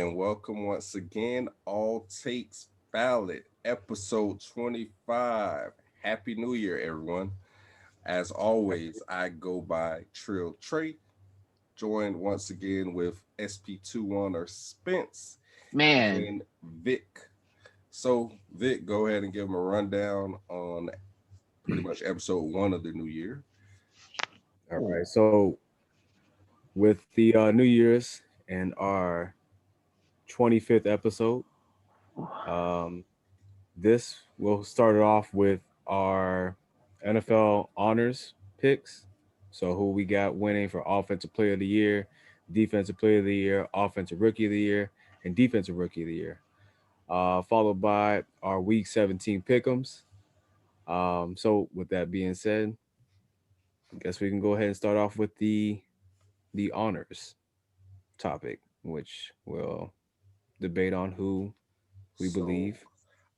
and welcome once again. All Takes Valid, episode 25. Happy New Year, everyone. As always, I go by Trill Trayy, joined once again with SP21 or Spence Man, and Vick. So, Vic, go ahead and give them a rundown on pretty much episode one of the new year. All right. So with the New Year's and our 25th episode, um, this will start it off with our NFL honors picks. So who we got winning for Offensive Player of the Year, Defensive Player of the Year, Offensive Rookie of the Year, and Defensive Rookie of the Year. Followed by our Week 17 pick'ems. So with that being said, I guess we can go ahead and start off with the honors topic, which will debate on who we So, believe.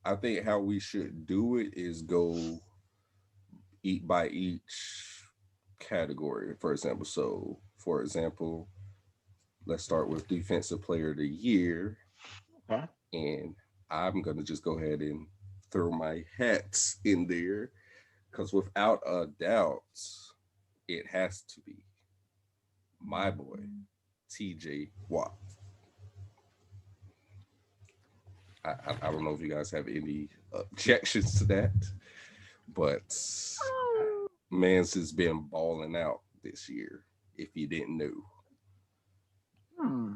I think how we should do it is go eat by each category, for example. So, for example, let's start with Defensive Player of the Year. okay. And I'm going to just go ahead and throw my hats in there because without a doubt, it has to be my boy, TJ Watt. I don't know if you guys have any objections to that, but man's has been balling out this year, if you didn't know. Hmm.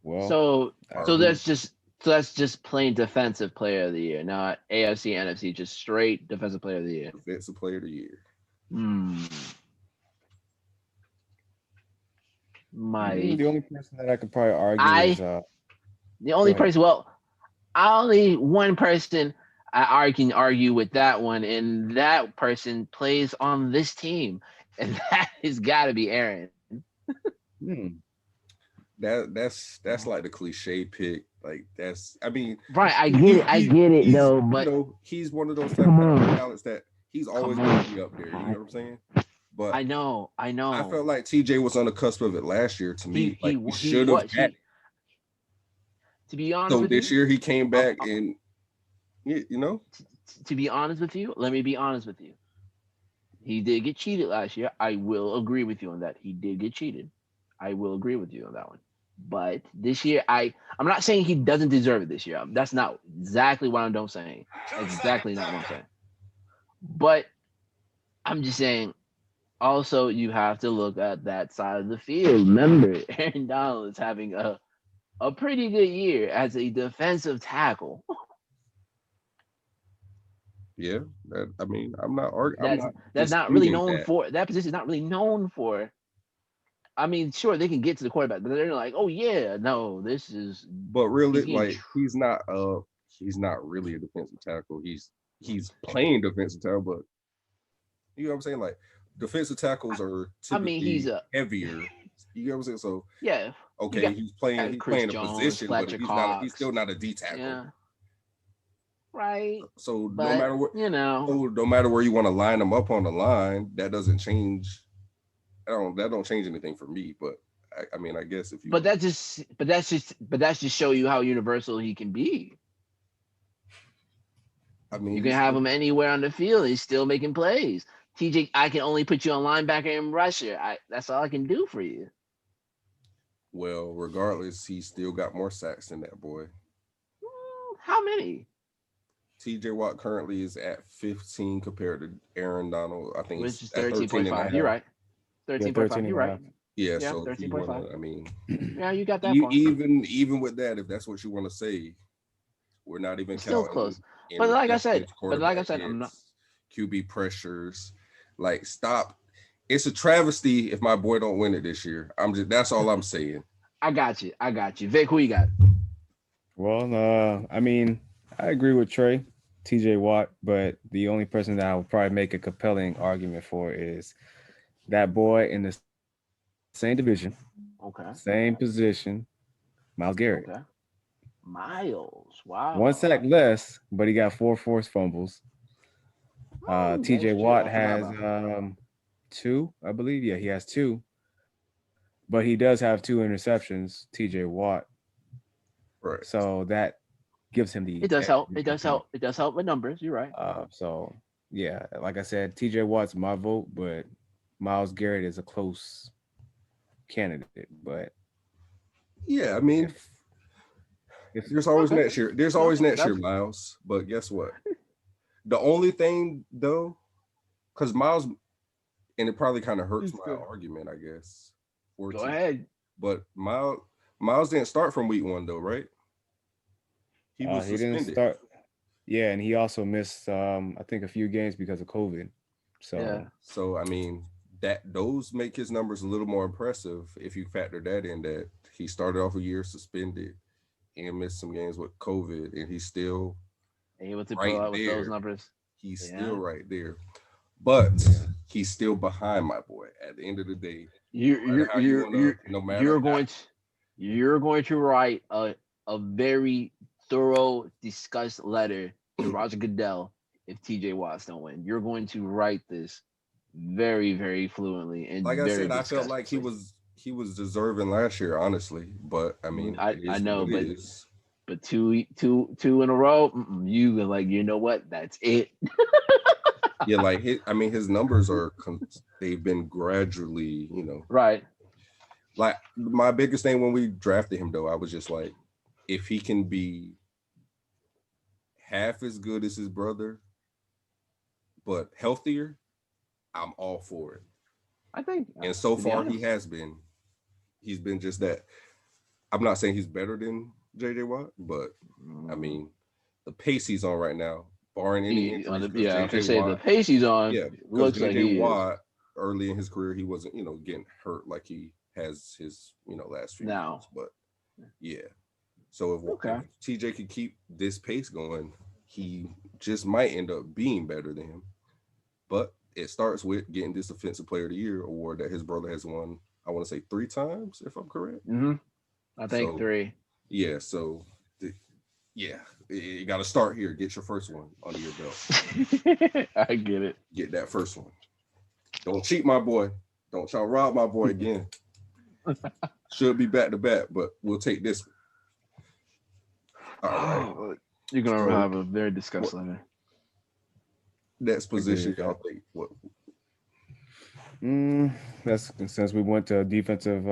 Well, So Or so who- that's just plain defensive player of the year, not AFC, NFC, just straight defensive player of the year. Defensive Player of the Year. Hmm. My the only person that I could probably argue I is the only ahead. person well, only one person can argue with that one, and that person plays on this team, and that has got to be Aaron. hmm, That's like the cliche pick. Like that's I mean Right, I he- get it. I he- get it he's, though, you but know, he's one of those type come of on. talents that he's always Come going on. to be up there. You know what I'm saying? But I know. I felt like TJ was on the cusp of it last year. To me, He like he he should have was had it. to be honest So with this you. year he came Um, back and you know, to be honest with you, let me be honest with you. He did get cheated last year. I will agree with you on that. He did get cheated. I will agree with you on that one. But this year, I'm not saying he doesn't deserve it this year. That's not exactly what I'm saying. Exactly not what I'm saying. But I'm just saying. Also, you have to look at that side of the field. Remember, Aaron Donald is having a pretty good year as a defensive tackle. yeah. That I mean, I'm That's not that's not really disputing known that. for that position is not really known for. I mean, sure they can get to the quarterback, but they're like, oh yeah, no, this is But he's really, getting like he's not really a defensive tackle. He's playing defensive tackle, but you know what I'm saying? Like defensive tackles are I mean, he's typically a heavier. You know what I'm saying? So yeah. You okay, got he's Chris playing a Jones, position, but Fletcher he's still Cox. not a D tackle. Yeah, right. So But you know, no matter where you want to line them up on the line, that doesn't change. That don't change anything for me. But I mean, I guess if you but that's just show you how universal he can be. I mean You can he's have him anywhere on the field. He's still making plays. TJ, I can only put you on linebacker and rusher. That's all I can do for you. well, regardless, he still got more sacks than that boy. How many? TJ Watt currently is at 15 compared to Aaron Donald. I think Which he's is at 13 and a 13.5. half. You're right. yeah, 13.5. 13 You're and a right. half. Yeah, Yeah, so if you 13.5. want to, I mean, Yeah, you got that far. even with that, if that's what you want to say, we're not even It's still counting close. But like I said, quarterback I'm not. hits, QB pressures. Like, stop. It's a travesty if my boy don't win it this year. That's all I'm saying. I got you. I got you. Vic, who you got? Well, I mean, I agree with Trey, TJ Watt, but the only person that I would probably make a compelling argument for is that boy in the same division, Okay. same position, Miles Garrett. Okay. Miles. Wow. One sack less, but he got 4 forced fumbles. That's TJ true. Watt I forgot has about. 2, I believe. Yeah, he has 2, but he does have 2 interceptions. TJ Watt Correct. So that gives him It the does edge help. It does MVP. help. It does help with numbers. You're right. So yeah, like I said, TJ Watt's my vote, but Miles Garrett is a close candidate. But Yeah, I mean, if if there's always Okay. next year. There's No, always next year, that's Miles. But guess what? The only thing though, because Miles, and it probably kind of hurts it's my good. argument, I guess, for Go T. ahead. But Miles didn't start from week one though, right? He was he didn't suspended. start, yeah, and he also missed I think a few games because of COVID. Yeah. So So I mean that those make his numbers a little more impressive if you factor that in that he started off a year suspended and missed some games with COVID and he's still Able to pull right out with those there. numbers. He's still Yeah. right there. But yeah, he's still behind my boy. At the end of the day, You're no matter you're how you you're wanna you're no matter you're how going to you're going to write a very thorough, discussed letter to Roger Goodell if TJ Watts don't win. You're going to write this very, very fluently and like I very said, I felt like disgustly. he was deserving last year, honestly. But I mean, it I is what know, it is. but two in a row, you were like, you know what? That's it. Yeah, like I mean, his numbers are they've been gradually, Right. like my biggest thing when we drafted him though, I was just like, if he can be half as good as his brother, but healthier, I'm all for it. I think, And so to be far, honest, he's been just that. I'm not saying he's better than JJ Watt, but I mm, mean, the pace he's on right now, barring any injuries, because yeah, if I JJ say the Watt, pace he's on, yeah, because looks like JJ he is Watt early in his career, he wasn't, getting hurt like he has his, last few now. years. But yeah, so if Okay. TJ could keep this pace going, he just might end up being better than him. But it starts with getting this Defensive Player of the Year award that his brother has won. I want to say 3 times, if I'm correct. I think So three. yeah, so yeah, you got to start here. Get your first one under your belt. I get it. Get that first one. Don't cheat, my boy. Don't try to rob my boy again. Should be back to back, but we'll take this one. All right. You're gonna So have a very what disgusting letter. next position agreed. y'all think? What Mm, that's since we went to defensive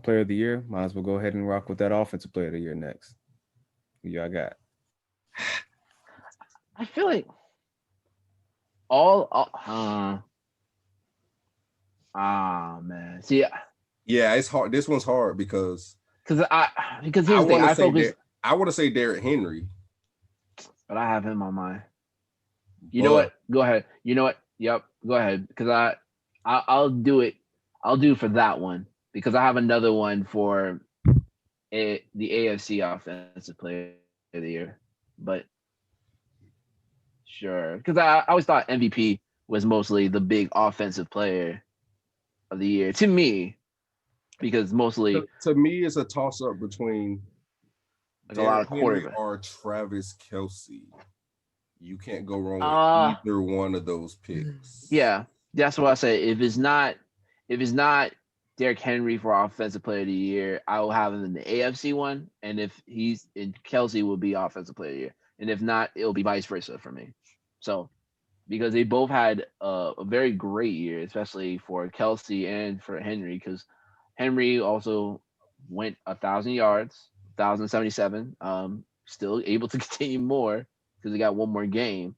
player of the year, might as well go ahead and rock with that offensive player of the year next. Who y'all got? I feel like all man. See, Yeah, it's hard. This one's hard because I here's the thing. want to I say focus, I want to say Derrick Henry, but I have him on mine. You know but what? Go ahead. You know what? Yep. Go ahead. Because I'll do it. I'll do for that one because I have another one for the AFC Offensive Player of the Year. But sure, because I always thought MVP was mostly the big offensive player of the year to me because mostly to me, it's a toss up between like a lot Derrick of Henry quarterback. or Travis Kelsey. You can't go wrong with Uh either one of those picks. yeah, that's what I say. If it's not Derrick Henry for Offensive Player of the Year, I will have him in the AFC one, and if he's in Kelsey will be Offensive Player of the Year, and if not, it'll be vice versa for me. So because they both had a very great year, especially for Kelsey and for Henry, because Henry also went 1,000 yards, 1,077. Still able to continue more because he got one more game.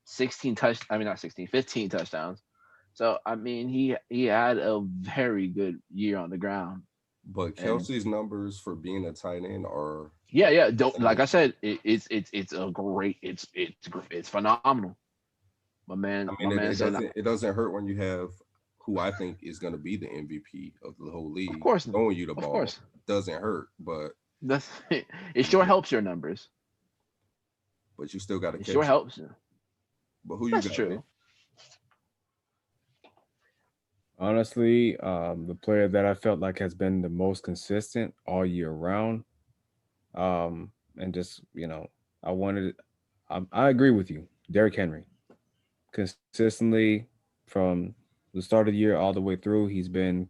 16 touch. I mean, not 16, 15 touchdowns. So I mean, he had a very good year on the ground, But and Kelsey's numbers for being a tight end are yeah. Don't like I insane. said, it's a great, it's phenomenal. I My mean, man said, it doesn't hurt when you have who I think is going to be the MVP of the whole of league course, throwing you the of ball. course. Doesn't hurt, but That's it. Sure helps your numbers. but you still got to It sure catch it. helps you. But who you That's got, Vic? true. Honestly, the player that I felt like has been the most consistent all year round, and just I wanted, I agree with you, Derrick Henry. Consistently from the start of the year all the way through, he's been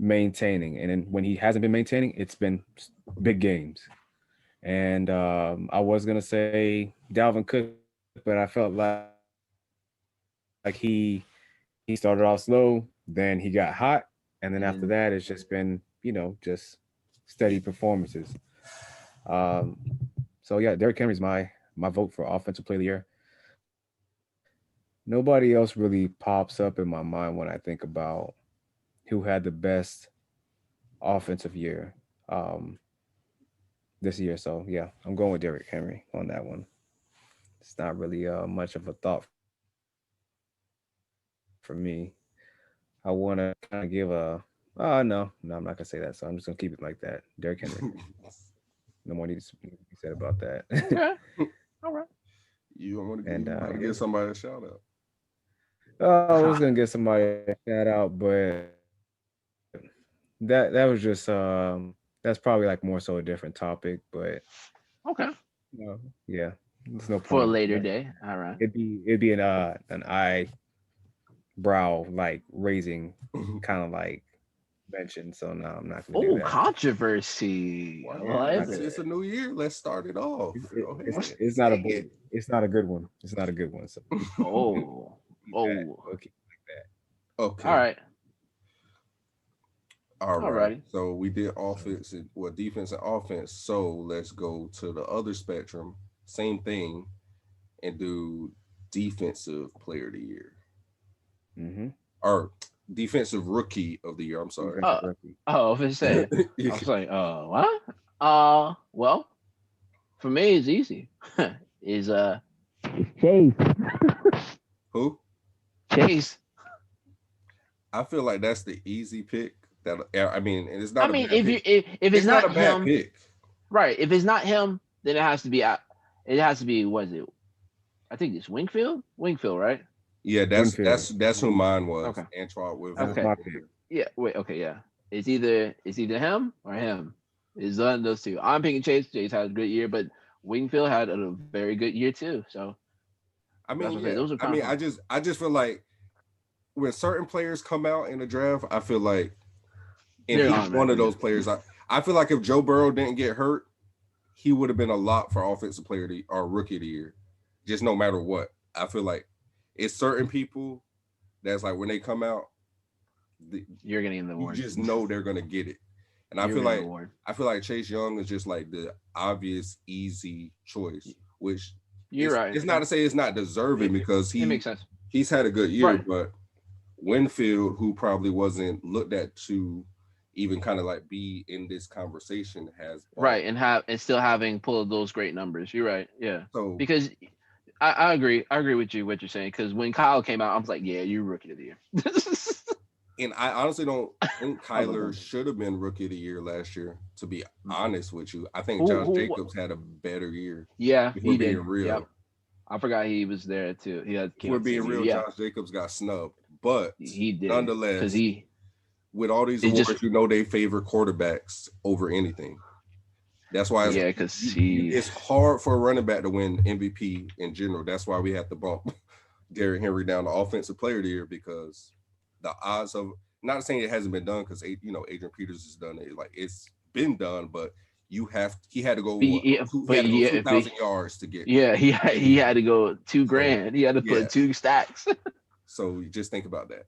maintaining, and then when he hasn't been maintaining, it's been big games. And I was gonna say Dalvin Cook, but I felt like he started off slow, then he got hot, and then after that, it's just been just steady performances. Um, so yeah, Derrick Henry's my vote for offensive player of the year. Nobody else really pops up in my mind when I think about who had the best offensive year um, this year. So yeah, I'm going with Derrick Henry on that one. It's not really much of a thought for me. I want to kind of give a no, I'm not gonna say that. So I'm just gonna keep it like that. Derrick Henry. No more needs to be said about that. Okay. All right. You don't want to And give, you want to yeah. give somebody a shout out. I was gonna give somebody a shout out, but that was just that's probably like more so a different topic. But Okay. yeah, there's no point. For a later day. All right. It'd be an eyebrow like raising kind of like mention. So no, I'm not gonna do Oh, that. controversy. I Well, love it's a it. new year. Let's start it off. Go ahead. It's not a it's not a good one. It's not a good one. So Oh. keep that. Oh. We'll keep it like that. All Okay. right. All All right. righty. So we did offense and well, defense and offense. So let's go to the other spectrum. Same thing and do defensive player of the year. Mm-hmm. Or defensive rookie of the year. I'm sorry. Defensive Uh, rookie. oh, I was gonna say. I was like, what? Well, for me, it's easy. Is Chase. Who? Chase. I feel like that's the easy pick. That I mean, and it's I not a mean, bad if you pick. if It's it's not not a bad him, pick. right? If it's not him, then it has to be. It has to be. What is it? I think it's Wingfield. Wingfield, right? Yeah, Winfield. that's who mine was. Okay. Antoine That Winfield. was Okay. my pick. Yeah. Wait. Okay. Yeah. It's either him or him. It's one of those two. I'm picking Chase. Chase had a good year, but Wingfield had a very good year too. So I that's mean, what I say. yeah. Those are I kind of mean, fun. I just feel like when certain players come out in the draft, I feel like, and They're he's one of automatically those good. players. I feel like if Joe Burrow didn't get hurt, he would have been a lot for offensive player or rookie of the year, just no matter what. I feel like it's certain people that's like when they come out, You're getting the you award. just know they're gonna get it. And You're getting the award. I feel like Chase Young is just like the obvious easy choice, which You're right. it's not to say it's not deserving because It makes sense. he's had a good year, Right. but Winfield, who probably wasn't looked at to even kind of like be in this conversation, has ball. Right, and still having pulled those great numbers. You're right. Yeah. So Because I agree. I agree with you what you're saying. Because when Kyle came out, I was like, yeah, you're rookie of the year. and I honestly don't think I love Kyler him. should have been rookie of the year last year, to be honest with you. I think Who, Josh who, Jacobs had a better year. yeah, If we're he did. being real. Yep. I forgot he was there too. He had If came we're out the being same year. real, Yeah, Josh Jacobs got snubbed. But he did. Because nonetheless, with all these it awards, just you know they favor quarterbacks over anything. That's why yeah, because it's hard for a running back to win MVP in general. That's why we have to bump Derrick Henry down to offensive player of the year because the odds of not saying it hasn't been done because Adrian Peters has done it. Like it's been done, but he had to go he had to go yeah, 2,000 yards to get yeah, he had to go so $2,000. He had to yeah. put 2 stacks. So just think about that.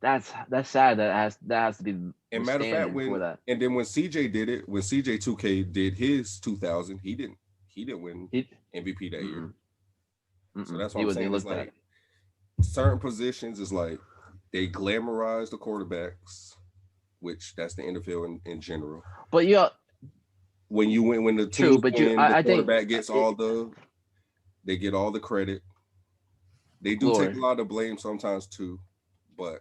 That's sad. That has to be the And matter of fact, standard for that. and then when CJ did it, when CJ 2K did his 2,000, he didn't win He, MVP that year. So that's he what I'm wasn't saying. even It's looked like at. certain positions is like they glamorize the quarterbacks, which that's the NFL in general. But yeah, When you win, when the true. team But win, the I think quarterback gets they get all the credit. They do take a lot of blame sometimes too, but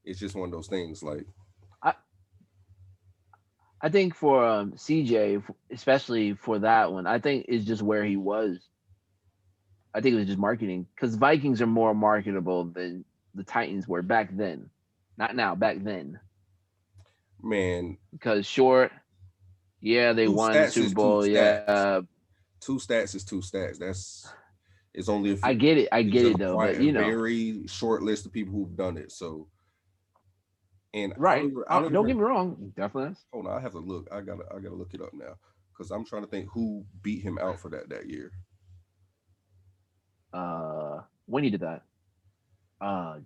it's just one of those things. Like I think for CJ, especially for that one, I think it's just where he was. I think it was just marketing because Vikings are more marketable than the Titans were back then. Not now, back then. man, Because short, yeah, they two won the stats Super is two Bowl. stats. Yeah, 2 stats is 2 stats. It's only a few. I get it. I It's get a it though. quite But a very short list of people who've done it. So, And Right. I don't Don't even, get me wrong. Definitely is. hold on, I have to look. I gotta look it up now because I'm trying to think who beat him out for that year. When he did that.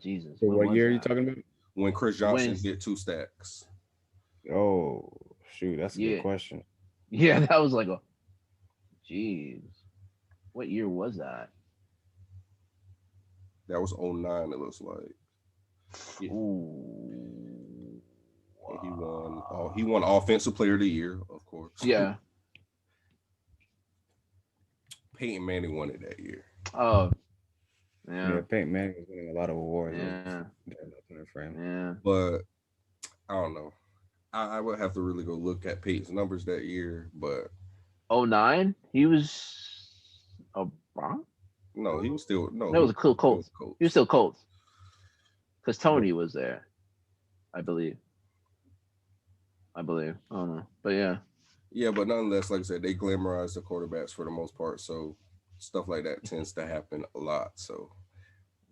Jesus. For When what was year are you that? talking about? When Chris When? Johnson hit 2 stacks. Oh, shoot, that's a good Yeah. question. Yeah, that was like a. Jeez. What year was that? That was '09. It looks like. Yeah, Ooh. and he won Offensive Player of the Year, of course. Yeah. Peyton Manning won it that year. Oh. Yeah, Yeah. Peyton Manning was winning a lot of awards Yeah. during that time frame. Yeah. But I don't know. I would have to really go look at Peyton's numbers that year. But 09? He was a Bron? no, he was still no, That he was a cool was still Colts. He was coach. still Colts. Because But Tony was there, I believe. I believe. I don't know. But yeah. Yeah, but nonetheless, like I said, they glamorize the quarterbacks for the most part. So stuff like that tends to happen a lot. So,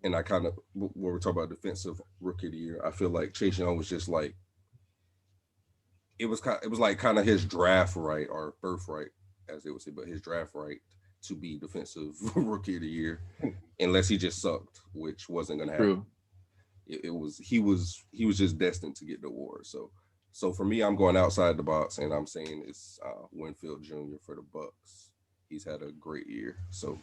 and I kind of, when we're talking about defensive rookie of the year, I feel like Chase Young was just like, it was like kind of his draft right or birthright, as they would say, but his draft right to be defensive rookie of the year, unless he just sucked, which wasn't going to happen. True. He was just destined to get the award. So for me, I'm going outside the box, and I'm saying it's Winfield Jr. for the Bucks. He's had a great year. So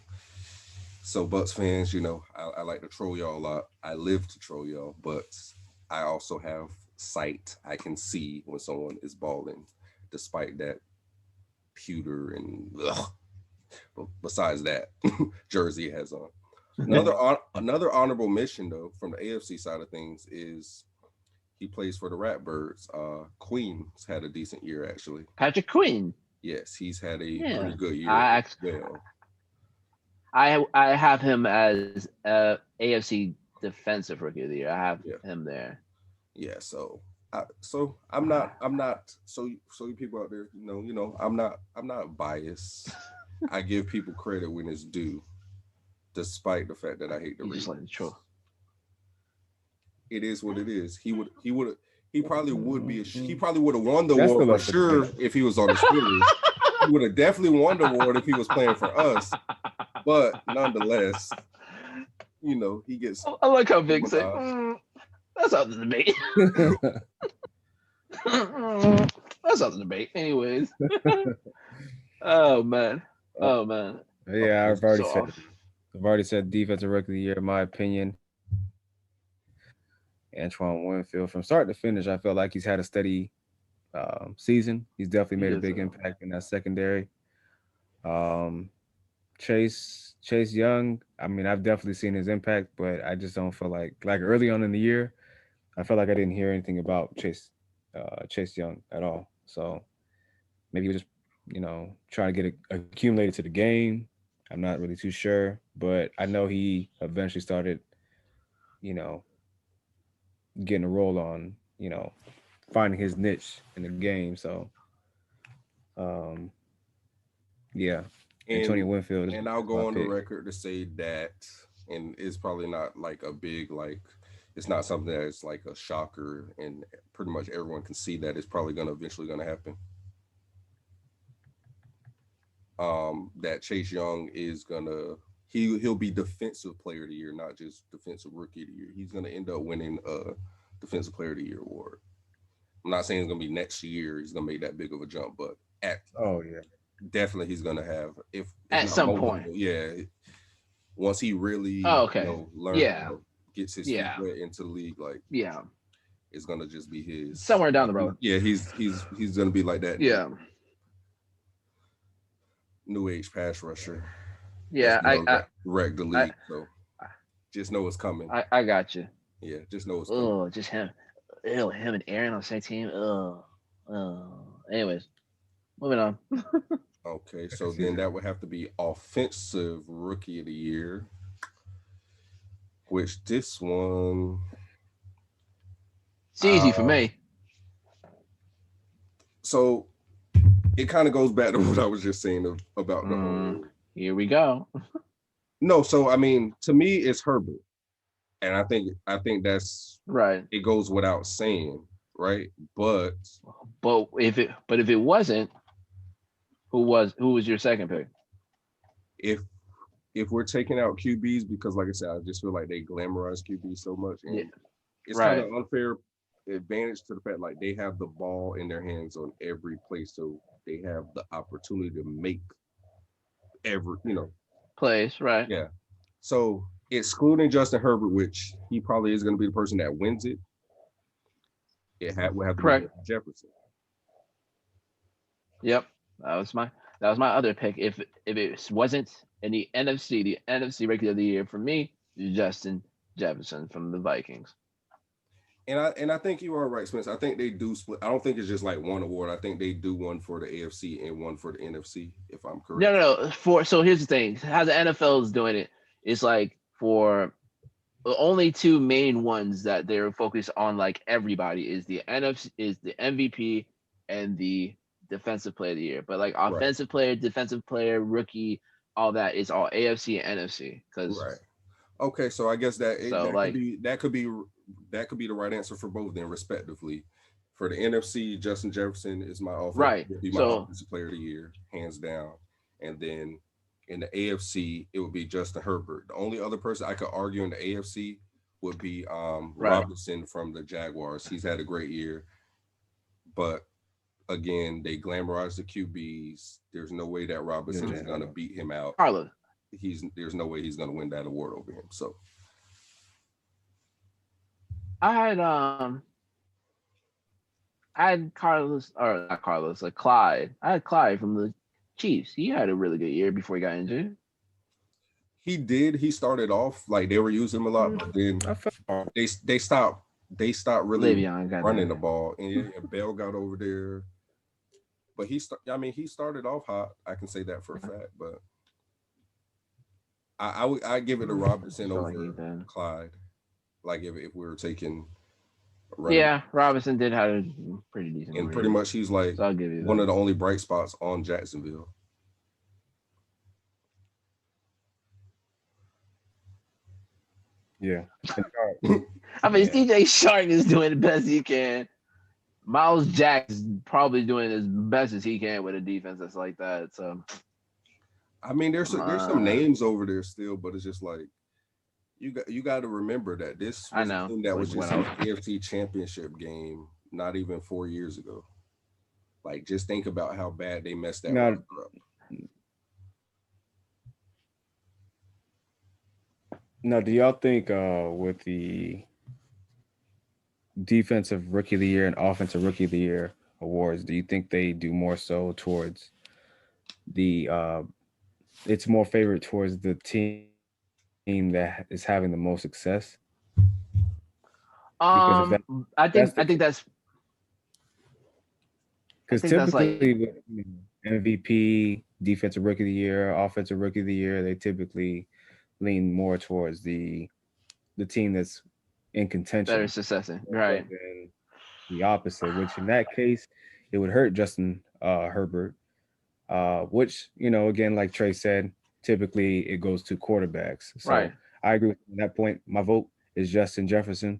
Bucks fans, I like to troll y'all a lot. I live to troll y'all, but I also have sight. I can see when someone is balling, despite that pewter and but besides that, jersey has on. Another honorable mention though from the AFC side of things is he plays for the Ratbirds. Queen's had a decent year actually. Patrick Queen. Yes, he's had a Yeah. pretty good year I as actually, well. I have him as AFC defensive rookie of the year. I have Yeah, him there. yeah. So I'm not so you people out there, I'm not biased. I give people credit when it's due, despite the fact that I hate the You just like the Ravens. troll. It is what it is. He probably would have won the That's award still for up for sure debate. if he was on the Steelers. He would have definitely won the award if he was playing for us. But nonetheless, he gets I like how Vick one said, that's out the debate. That's out the debate. Anyways. Oh man. Oh man. Yeah, Okay, So off. I've already said defensive rookie of the year, in my opinion. Antoine Winfield, from start to finish, I felt like he's had a steady season. He's definitely He made a did big so. impact in that secondary. Um, Chase Young, I mean, I've definitely seen his impact, but I just don't feel like early on in the year, I felt like I didn't hear anything about Chase Young at all. So maybe he was just trying to get accumulated to the game. I'm not really too sure, but I know he eventually started, you know, getting a roll on, finding his niche in the game. So, um, yeah, Antonio and Winfield is and I'll my go on the pick. record to say that, and it's probably not like a big it's not something that's like a shocker, and pretty much everyone can see that it's probably going to eventually going to happen. That Chase Young is gonna he'll be defensive player of the year, not just defensive rookie of the year. He's gonna end up winning a defensive player of the year award. I'm not saying it's gonna be next year. He's gonna make that big of a jump, but at Oh yeah, definitely he's gonna have if At not some multiple. point. Yeah, once he really Oh, okay. learn Yeah. gets his feet Yeah. wet into the league, like Yeah. it's gonna just be his. Somewhere down the road. Yeah, he's gonna be like that Yeah. new age pass rusher that's Yeah. gonna wreck the I league. So just know it's coming. I got you. Yeah, just know it's coming. Oh, just him. Ew, him and Aaron on the same team. Anyways, moving on. Okay, I can so see then that. that would have to be offensive rookie of the year, which this one, It's easy for me. so it kind of goes back to what I was just saying about the whole. Here we go. No, so I mean, to me, it's Herbert and I think that's Right. it goes without saying, right? But But if it wasn't, who was your second pick? if if we're taking out QBs, because like I said, I just feel like they glamorize QBs so much, Yeah. and it's kind of Right. unfair advantage to the fact like they have the ball in their hands on every play, so they have the opportunity to make every, Place. Right. yeah. So excluding Justin Herbert, which he probably is going to be the person that wins it, would have to be Correct. Justin Jefferson. Yep. That was my other pick. If it wasn't in the NFC regular of the year for me, Justin Jefferson from the Vikings. And I think you are right, Spence. I think they do split. I don't think it's just like one award. I think they do one for the AFC and one for the NFC, if I'm No, correct. no, no. So here's the thing: how the NFL is doing it, it's like for the only two main ones that they're focused on, like everybody, is the NFC, is the MVP and the defensive player of the year. But like Right. offensive player, defensive player, rookie, all that is all AFC and NFC. Because Right. Okay, so I guess so like that could be the right answer for both then, respectively. For the NFC, Justin Jefferson is my offense right. would be my So offensive player of the year, hands down. And then in the AFC, it would be Justin Herbert. The only other person I could argue in the AFC would be right. Robinson from the Jaguars. He's had a great year, but again, they glamorize the QBs. There's no way that The Robinson is gonna Jaguars. beat him out. Carlos, There's no way he's gonna win that award over him. So I had I had Carlos, or not Carlos, like Clyde. I had Clyde from the Chiefs. He had a really good year before he got injured. he did. He started off like they were using him a lot, but then I felt they stopped really Le'Veon got running that. the ball, and yeah, Bell got over there. But I mean, he started off hot. I can say that for a fact. But I give it to I Robinson feel like he over did. Clyde. Like if we were taking running, Yeah, Robinson did have a pretty decent and pretty year, much he's like so I'll give you one of that. the only bright spots on Jacksonville. yeah. And, I mean, Yeah. CJ Shark is doing the best he can. Miles Jack is probably doing as best as he can with a defense that's like that. So I mean, come there's some on, names over there still, but it's just like you got to remember that this I was a know team that what was you went just in out. the AFC Championship game not even 4 years ago. Like, just think about how bad they messed that now, roster up. now, do y'all think with the defensive rookie of the year and offensive rookie of the year awards, do you think they do more so towards the it's more favored towards the team that is having the most success? Because if I that's think the I think that's I because think that's typically like with MVP, defensive rookie of the year, offensive rookie of the year, they typically lean more towards the team that's in better contention successing, more so right? than the opposite. Which in that case, it would hurt Justin Herbert. Which again, like Trey said, typically it goes to quarterbacks. So Right. I agree with that point. My vote is Justin Jefferson.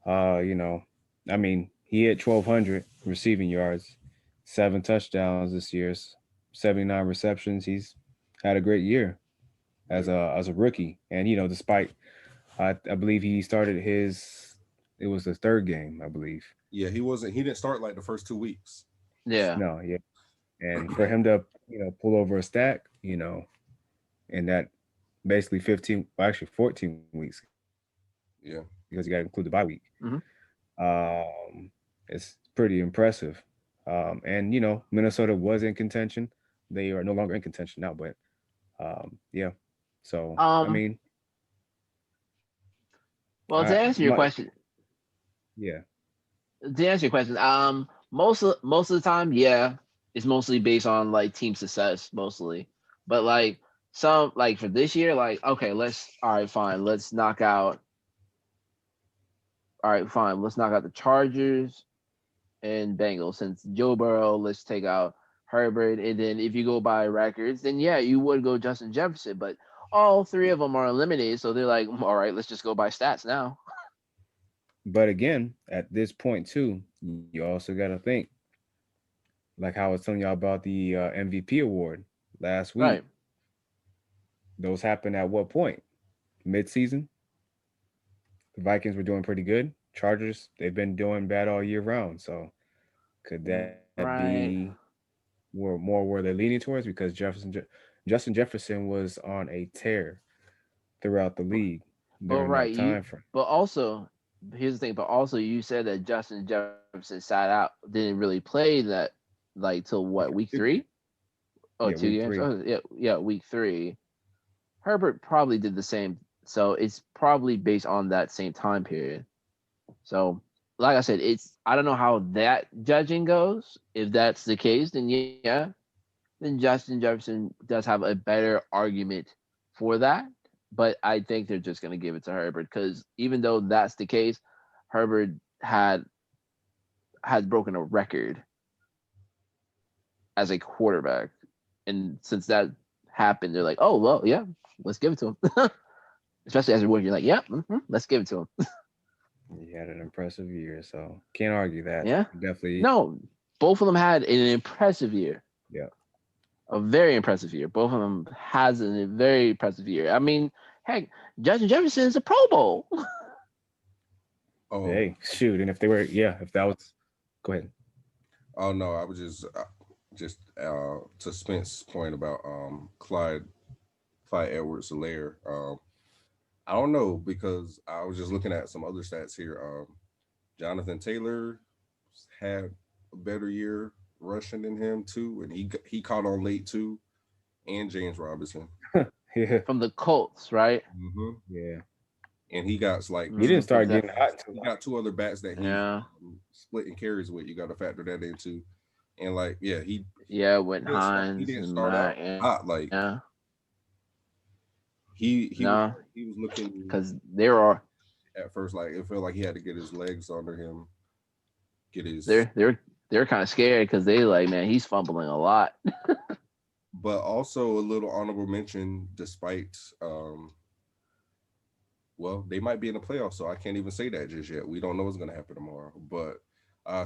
You know, I mean, he had 1,200 receiving yards, 7 touchdowns this year, 79 receptions. He's had a great year Yeah, as a rookie, and despite I believe he started his it was the third game, I believe. yeah. He didn't start like the first 2 weeks. Yeah. No, yeah, and for him to pull over a stack, in that basically 15, well, actually 14 weeks because you got to include the bye week. Hmm. It's pretty impressive. And Minnesota was in contention. They are no longer in contention now, but yeah. So I Um. mean, Well, to answer your my question, yeah, most of the time, yeah, it's mostly based on like team success, mostly. But like some, like for this year, like okay, all right, fine, let's knock out the Chargers and Bengals since Joe Burrow. Let's take out Herbert, and then if you go by records, then yeah, you would go Justin Jefferson. But all three of them are eliminated, so they're like, all right, let's just go by stats now. But again, at this point too, you also got to think, like how I was telling y'all about the MVP award last week. Right. Those happened at what point? Mid-season. The Vikings were doing pretty good. Chargers, they've been doing bad all year round. So could that be Right. more where they're leaning towards? Because Justin Jefferson was on a tear throughout the league But during right, that you time frame. but also here's the thing, but also you said that Justin Jefferson sat out, didn't really play that like till what, week three? Oh, Yeah, two week games? three. Oh yeah, yeah, week three. Herbert probably did the same. So it's probably based on that same time period. So like I said, I don't know how that judging goes. If that's the case, then yeah, then Justin Jefferson does have a better argument for that. But I think they're just gonna give it to Herbert because even though that's the case, Herbert had broken a record as a quarterback, and since that happened, they're like, oh well, yeah, let's give it to him. Especially as a rookie, you're like, yeah, let's give it to him. He had an impressive year, so can't argue that. Yeah, Definitely, no, both of them had an impressive year. yeah. A very impressive year. Both of them has a very impressive year. I mean, heck, Justin Jefferson is a Pro Bowl. Oh, Hey, shoot, and if they were, yeah, if that was, go ahead. oh no, I was just to Spence's point about Clyde Edwards-Helaire. I don't know because I was just looking at some other stats here. Jonathan Taylor had a better year rushing than him too, and he caught on late too, and James Robinson. Yeah, From the Colts, right? hmm yeah. And he got like He didn't Because start that, getting hot until he got two other bats that he's yeah, splitting carries with. You got to factor that into, and like yeah, yeah, with he Hines didn't and start Matt, out hot yeah, like no, he was looking because there are at first like it felt like he had to get his legs under him, get his they're kind of scared because they like, man, he's fumbling a lot. but also a little honorable mention despite well, they might be in the playoffs, so I can't even say that just yet. We don't know what's going to happen tomorrow. But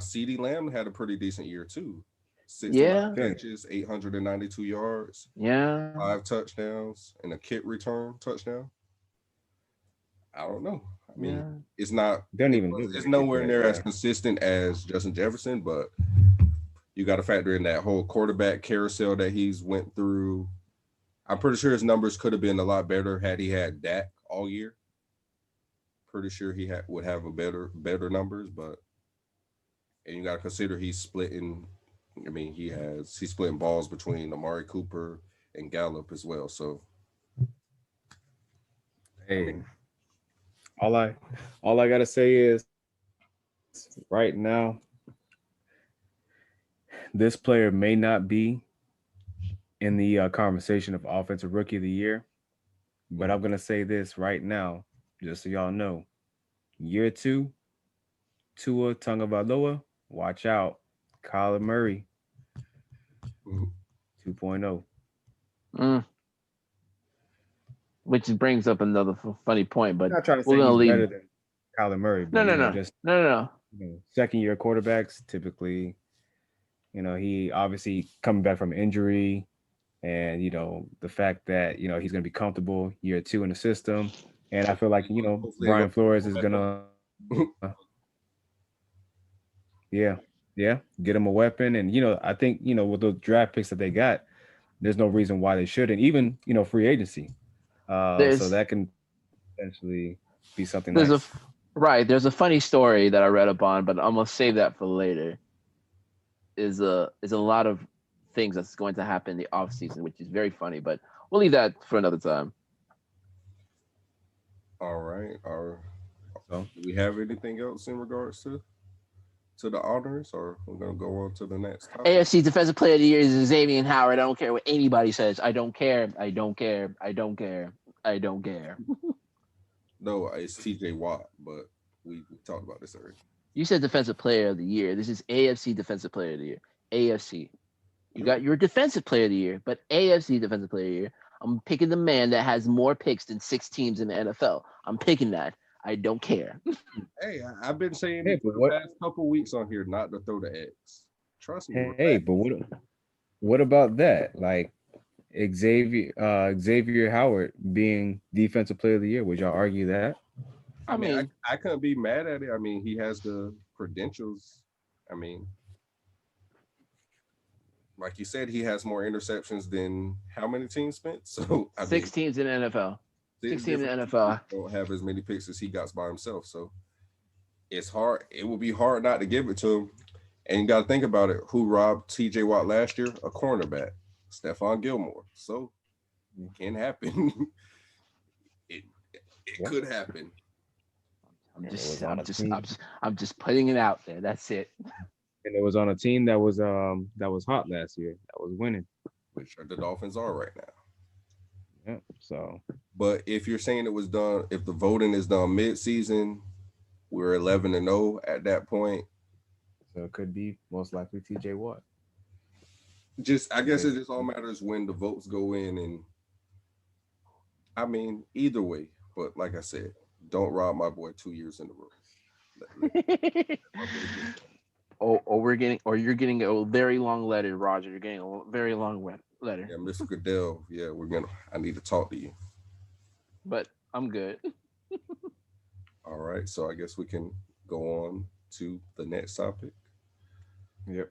CD Lamb had a pretty decent year too. 69 Yeah, finish. catches, 892 yards, yeah, 5 touchdowns, and a kick return touchdown. I don't know. I mean, yeah. it's not. Don't even look It's like it, nowhere but near as yeah. consistent as Justin Jefferson, but you got to factor in that whole quarterback carousel that he's went through. I'm pretty sure his numbers could have been a lot better had he had Dak all year. Pretty sure would have a better numbers, but and you got to consider he's splitting. I mean, he's splitting balls between Amari Cooper and Gallup as well. So I Hey, mean, all I gotta say is, right now, this player may not be in the conversation of offensive rookie of the year, but I'm mhm. gonna say this right now, just so y'all know. Year two, Tua Tagovailoa, watch out. Kyler Murray Mhm. 2.0. Mm. Which brings up another funny point, but Not trying to we're say gonna he's leave. better than Kyler Murray, No, but no, no, just no, no, no. second year quarterbacks typically, he obviously coming back from injury, and the fact that he's going to be comfortable year two in the system, and I feel like Hopefully, Brian Flores go is back up. gonna yeah get him a weapon, and I think with those draft picks that they got, there's no reason why they shouldn't, even free agency, so There's that can potentially be something there's nice. a right. There's a funny story that I read up on, but I'm gonna save that for later. Is a lot of things that's going to happen in the off season, which is very funny, but we'll leave that for another time. All right. So Do we have anything else in regards to the honors, or we're gonna go on to the next topic? AFC Defensive Player of the Year is Xavier Howard. I don't care what anybody says. I don't care. I don't care. I don't care. I don't care. No, it's TJ Watt, but we talked about this already. You said Defensive Player of the Year. This is AFC Defensive Player of the Year. AFC. You got your Defensive Player of the Year, but AFC Defensive Player of the Year. I'm picking the man that has more picks than 6 teams in the NFL. I'm picking that. I don't care. Hey, I've been saying Hey, it for but the what? past couple weeks on here not to throw the X. Trust me, Hey, but relax. what about that? Like Xavier Howard being defensive player of the year. Would y'all argue that? I I mean, mean, I couldn't be mad at it. I mean, he has the credentials. I mean, like you said, he has more interceptions than how many teams spent. So I six mean, teams in the NFL. six 6 teams in different the teams NFL. don't have as many picks as he got by himself. So it's hard. It will be hard not to give it to him. And you got to think about it. Who robbed T.J. Watt last year? A cornerback, Stephon Gilmore. So it can happen. it it Yeah. could happen. I'm And it was just, on I'm a just, I'm team, just, I'm just putting it out there. That's it. and it was on a team that was hot last year. That was winning. Which the Dolphins are right now. Yeah. So But if you're saying it was done, if the voting is done mid-season, we're 11-0 at that point. it could be most likely TJ Watt. Just I guess it If just all matters when the votes go in, and I mean either way. But like I said, don't rob my boy 2 years in a row. Let my boy get that. or you're getting a very long letter, Roger. You're getting a very long letter, Yeah, Mr. Goodell. Yeah, I need to talk to you. but I'm good. All right. So I guess we can go on to the next topic. Yep.